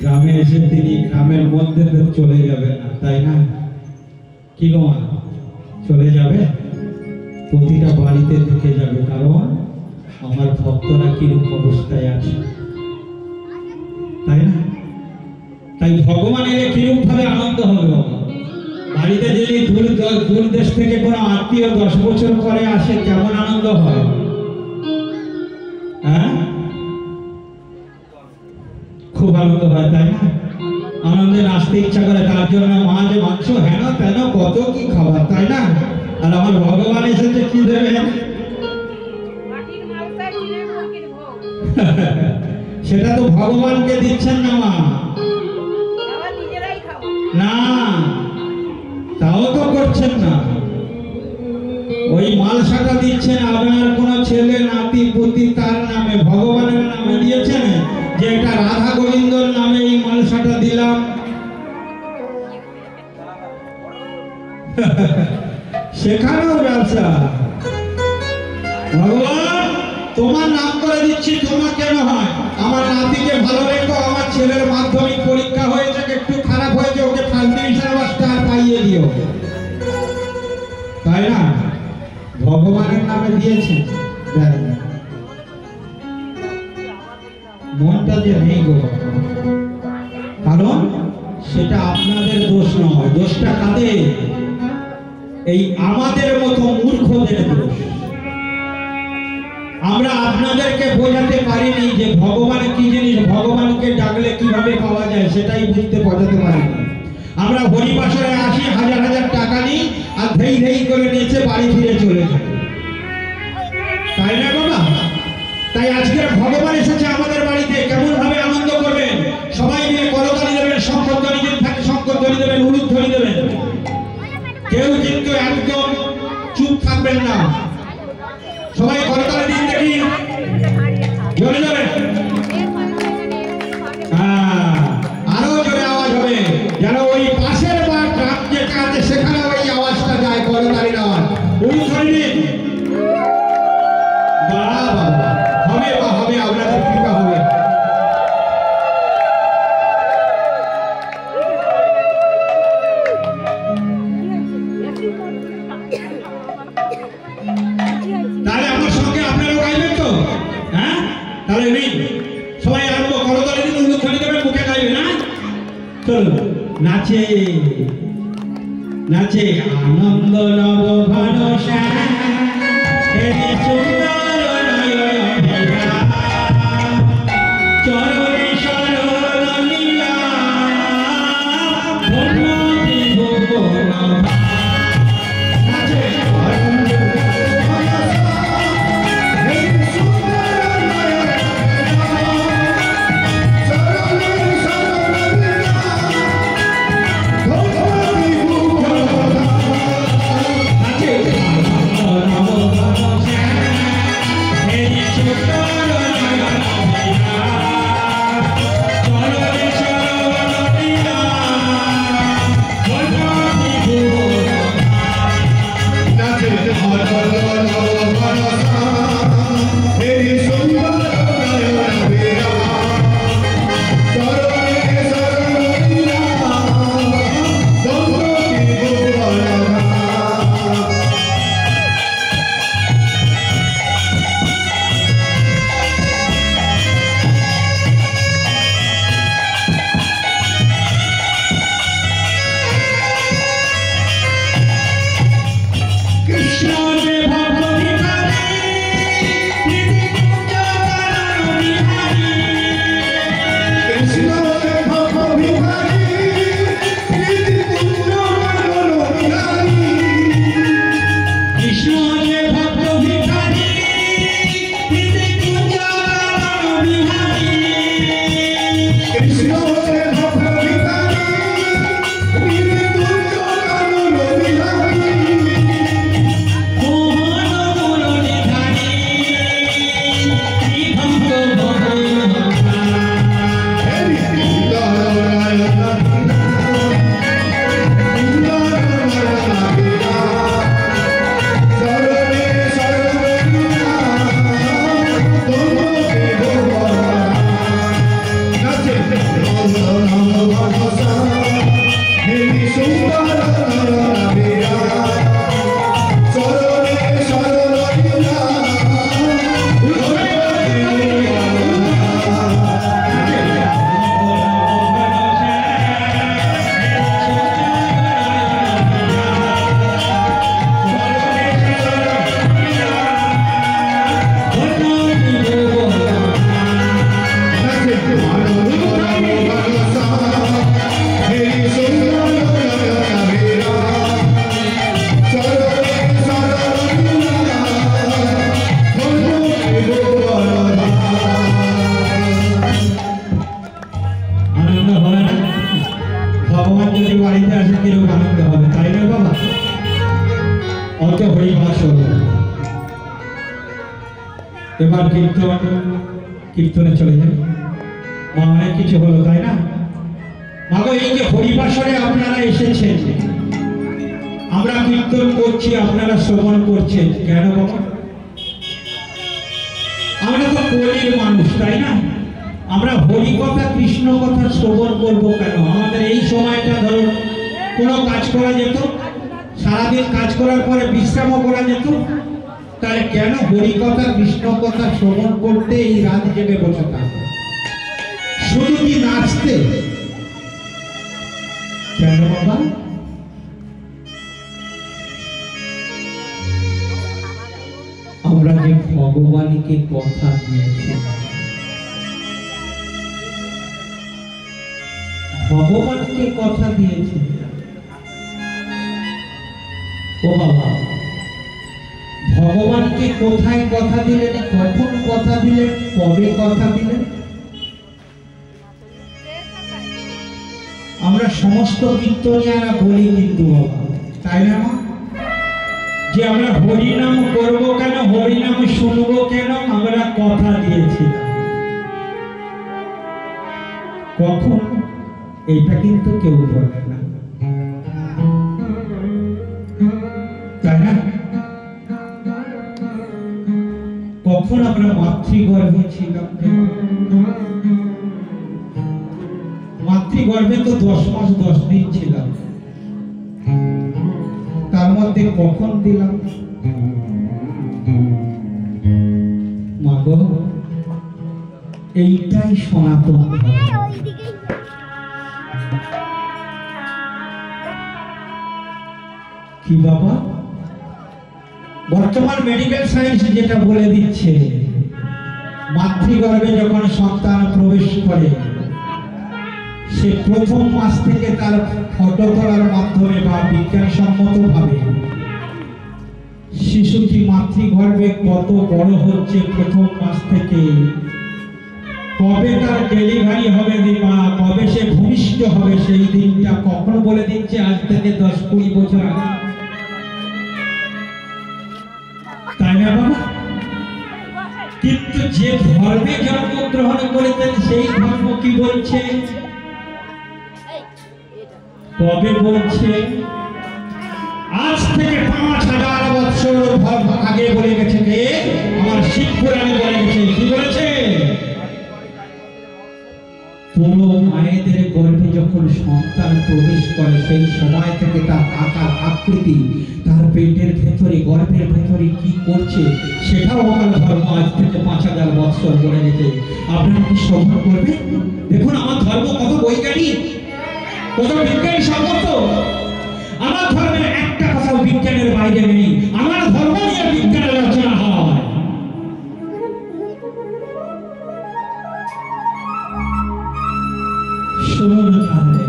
গ্রামে এসে তিনি গ্রামের মধ্যে চলে যাবেন না, তাই না? কি গো মা, চলে যাবে? প্রতিটা বাড়িতে ঢুকে যাবে, কারণ আমার ভক্তরা কিরূপ অবস্থায় আছে, তাই না? তাই ভগবানের কিরূপ ভাবে আনন্দ হবে বাবা। বাড়িতে যদি দূর দেশ থেকে কোনো আত্মীয় 10 বছর পরে আসে, কেমন আনন্দ হয়? হ্যাঁ, খুব আনন্দ হয়, তাই না? আনন্দে নাচতে ইচ্ছা করে, তার জন্য মা যে মাংস হেন তেন কত কি খাবার, তাই না? আর আমার ভগবান এসেছে কি দেবে? সেটা তো ভগবানকে দিচ্ছেন না মা, না তাও তো করছেন না। ওই মালসাটা দিচ্ছেন আপনার কোন ছেলে নাতি পুতি তার নামে, ভগবানের নামে দিয়েছেন যে এটা রাধা গোবিন্দর নামে এই মালসাটা দিলাম। সেখানেও ব্যবসা। ভগবান তোমার নাম করে দিচ্ছি, তোমার কেন হয়? আমার নাতিকে ভালো রেখো, আমার ছেলের মাধ্যমিক পরীক্ষা হয়েছে, একটু খারাপ হয়েছে, ওকে ফার্স্ট ডিভিশন মাস্টার পাইয়ে দিও, তাই না? ভগবানের নামে দিয়েছে, মনটা যে নেই গো, কারণ সেটা আপনাদের দোষ নয়, দোষটা কাদের? এই আমাদের মতো মূর্খদের দোষ। আমরা আপনাদেরকে বোঝাতে পারিনি যে ভগবান কি জিনিস, ভগবানকে ডাকলে কিভাবে পাওয়া যায় সেটাই বোঝাতে পারিনি। আমরা হরিবাসরে আসি, হাজার হাজার টাকা নিই, আর ধেই ধেই করে নিচে বাড়ি ফিরে চলে যাই, তাই না বাবা? তাই আজকের ভগবান এসেছে আমাদের বাড়িতে, কেমন ভাবে আনন্দ করবেন? সবাই মিলে করতালি দেবেন, শঙ্করধ্বনি যদি থাকে শঙ্করধ্বনি দেবেন, উলুধ্বনি দেবেন। কেউ কিন্তু একদম চুপ থাকবেন না, সবাই করতালি দিন দেখি, জোরে জোরে। আরো জোরে আওয়াজ হবে, যেন ওই পাশের বা গ্রাম যেটা আছে সেখানে ওই আওয়াজটা যায়, করতালির আওয়াজ। উলুধ্বনি দিন, হবে বা হবে, আপনাদের কৃপা হবে। তাহলে আমার সঙ্গে আপনারাও গাইবেন তো? হ্যাঁ, তাহলে নেই, সবাই আরম্ভ, করতালি দিন, উলুধ্বনি দেবেন, মুখে গাইবেন। না চলো, নাচে নাচে আনন্দ নব ভানসা, সুন্দর চরণে শরণ লীলা, ধন্য দেব বাড়িতে আসে কিরকম আনন্দ হবে, তাই না বাবা? অত হরিবাস হলো, এবার কীর্তনে চলে যাবে। মা অনেক কিছু হলো, তাই না? মাগো, এই যে হরিবাসরে আপনারা এসেছেন, আমরা কীর্তন করছি, আপনারা শ্রবণ করছেন, কেন বাবা? আমরা তো কলির মানুষ, তাই না? আমরা হরি কথা কৃষ্ণ কথা শ্রবণ করবো কেন? আমাদের এই সময়টা ধরুন কোনো কাজ করা যেত, সারাদিন কাজ করার পরে বিশ্রামও করা যেত, তাহলে কেন হরি কথা কৃষ্ণ কথা শ্রবণ করতে এই রাত জেগে বসে থাকবে? শুধু কি নাচতে? কেন বাবা? আমরা যে ভগবানকে কথা দিয়েছি, ভগবানকে কথা দিয়েছি। ও বাবা, ভগবানকে কোথায় কথা দিলেন, কখন কথা দিলেন, কবে কথা দিলেন? আমরা সমস্ত কীর্তনিয়ারা বলি কিন্তু বাবা, তাই না মা? যে আমরা হরিনাম করব কেন, হরিনাম শুনবো কেন? আমরা কথা দিয়েছি। কখন? এটা কিন্তু কেউ বলে না, তাই না? কখন আমরা মাতৃগর্ভে ছিলাম, মাতৃগর্ভে তো 10 মাস 10 দিন ছিলাম, তার মধ্যে কখন দিলাম? মাগো, এইটাই সনাতন। কি বাবা? বর্তমান মেডিকেল সায়েন্স যেটা বলে দিচ্ছে, মাতৃগর্ভে যখন সন্তান প্রবেশ করে, সে প্রথম মাস থেকে তার ফটো তোলার মাধ্যমে বা বিজ্ঞানসম্মত ভাবে শিশুটি মাতৃগর্ভে কত বড় হচ্ছে প্রথম মাস থেকে, কবে তার ডেলিভারি হবে বা কবে সে ভূমিষ্ঠ হবে, সেই দিনটা কখন বলে দিচ্ছে আজ থেকে 10-20 বছর আগে, তাই না বাবা? কিন্তু যে ধর্মে জন্মগ্রহণ করেছেন সেই ধর্ম কি বলছে, কবে বলছে? আজ থেকে 5000 বছর আগে বলে গেছে। কে? আমার শিব পুরাণে বলে গেছে। কি বলেছে? পুরো মায়েদের গর্ভে যখন সন্তান প্রবেশ করে, সেই সময় থেকে তার আকার আকৃতি, তার পেটের ভেতরে গর্ভের ভেতরে কি করছে, সেটাও আমার ধর্ম আজ থেকে 5000 বছর বলে গেছে। আপনারা কি শ্রবণ করবেন? দেখুন আমার ধর্ম কত বৈজ্ঞানিক, কত বিজ্ঞানী সম্মত। আমার ধর্মের একটা কথা বিজ্ঞানের বাইরে নেই। আমার ধর্ম নিয়ে বিজ্ঞানের রচনা হয়। শুনুন তাহলে,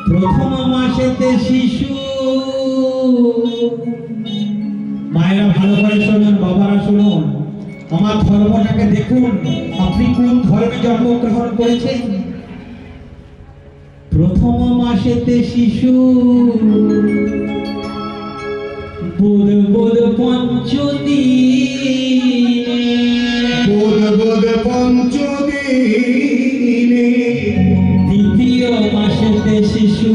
প্রথম মাসেতে শিশু, মায়েরা ভালো করে শুনুন, বাবারা শুনুন, আমার ধর্মটাকে দেখুন। আপনি কোন ধর্মে জন্মগ্রহণ করেছেন? প্রথম মাসেতে শিশু, বোধ বোধ পঞ্চদিনে, বোধ বোধ পঞ্চদিনে, দ্বিতীয় মাসেতে শিশু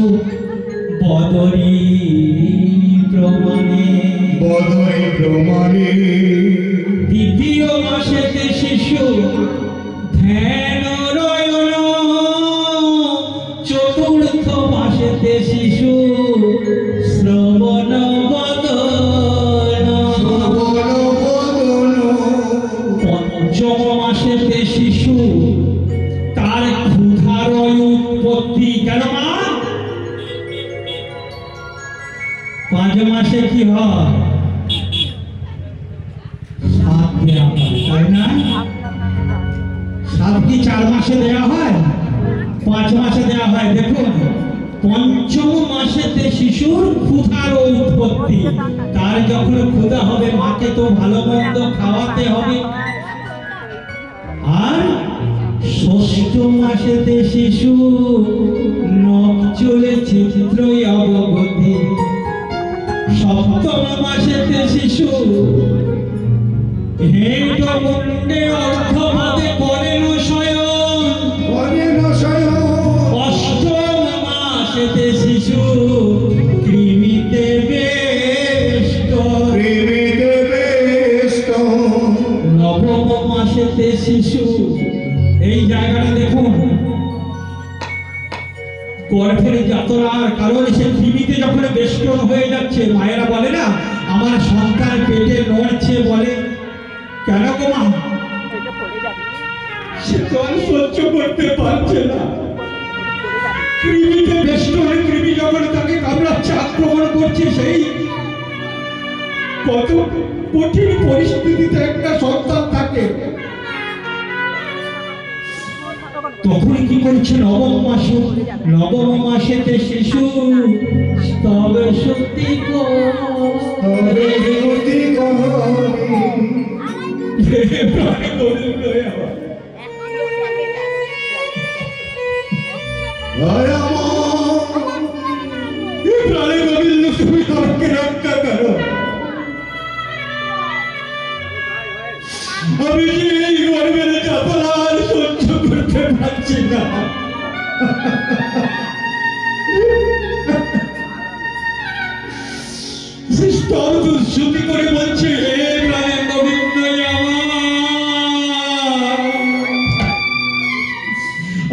বদরি প্রমাণে, বদরি প্রমাণে, দ্বিতীয় মাসেতে শিশু ধ্যান রয়ন, চতুর্থ মাসেতে শিশু শ্রবণ বদন, পঞ্চম মাসেতে শিশু তার ক্ষুধার উৎপত্তি। কেন মা? 5 মাসে কি হয়? সাত দেওয়া হয়, তাই না? সাত কি 4 মাসে দেওয়া হয়? 5 মাসে দেওয়া হয়। দেখুন, পঞ্চম মাসেতে শিশুর ক্ষুধার উৎপত্তি। তার যখন ক্ষুধা হবে, মাকে তো ভালো মন্দ খাওয়াতে হবে। আর ষষ্ঠ মাসেতে শিশু নখ চলেছে চিত্রই অবগতি, সপ্তম মাসেতে শিশু হেঁট মুন্ডে অর্ধপাতে করেন শয়ন, অষ্টম মাসেতে শিশু কৃমিতে বেষ্ট, নবম মাসেতে শিশু, এই জায়গাটা দেখুন গর্ভের যাতনার কারণ সে কৃমিতে যখন বেষ্টন হয়ে যাচ্ছে, মায়েরা বলে না আমার সন্তান পেটে নড়ছে, বলে কেন গো মা? সে তো আর সহ্য করতে পারছে না, কৃমিতে বেষ্টন, কৃমি যখন তাকে কামড়াচ্ছে, আক্রমণ করছে, সেই কত কঠিন পরিস্থিতিতে একটা সন্তান থাকে। তখন কি করছে? নবম মাসেতে শিশু তবে সত্যি প্রাণে গোবিন্দ তুমি আমাকে রক্ষা করো, আমি যে এই গর্বের যাতনা আর সহ্য করতে পারছি না। শ্রুতি করে বলছে হে প্রাণে গোবিন্দ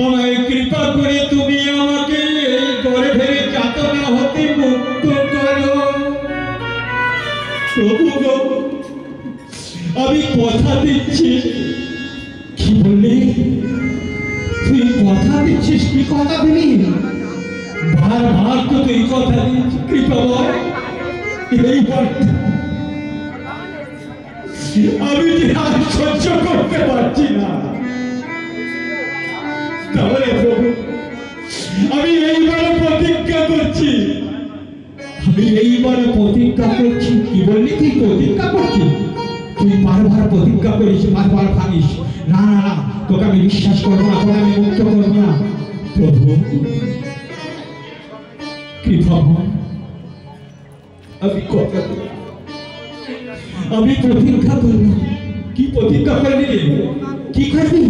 আমায় কৃপা করে তুমি আমাকে এই গর্ভের যাতনা হতে মুক্ত করো। প্রভু গো, আমি কথা দিচ্ছি। কি বললি? তুই কথা দিচ্ছিস? কি কথা দিলি? বারবার তো তুই কথা দিচ্ছিস, কৃপা বল এইবার আমি যে আর সহ্য করতে পারছি না। তাহলে প্রভু আমি এইবারে প্রতিজ্ঞা করছি, কি বললি? তুই প্রতিজ্ঞা করছিস? তুই বারবার প্রতিজ্ঞা করিস, বারবার ভাঙিস। না না না, তোকে আমি বিশ্বাস করবো না, তোকে আমি মুক্ত করবো না। প্রভু কৃপা, আমি প্রতিজ্ঞা করবো। কি প্রতিজ্ঞা করবি? কি করবি?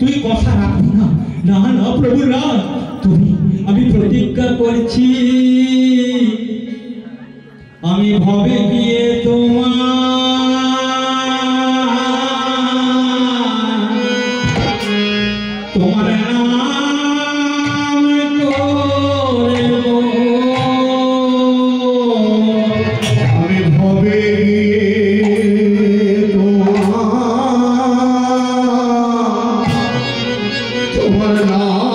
তুই কথা রাখবি না? না না প্রভু না, তুমি, আমি প্রতিজ্ঞা করছি আমি ভবে গিয়ে তোমার নাম করব, আমি ভবে তোমার তোমার নাম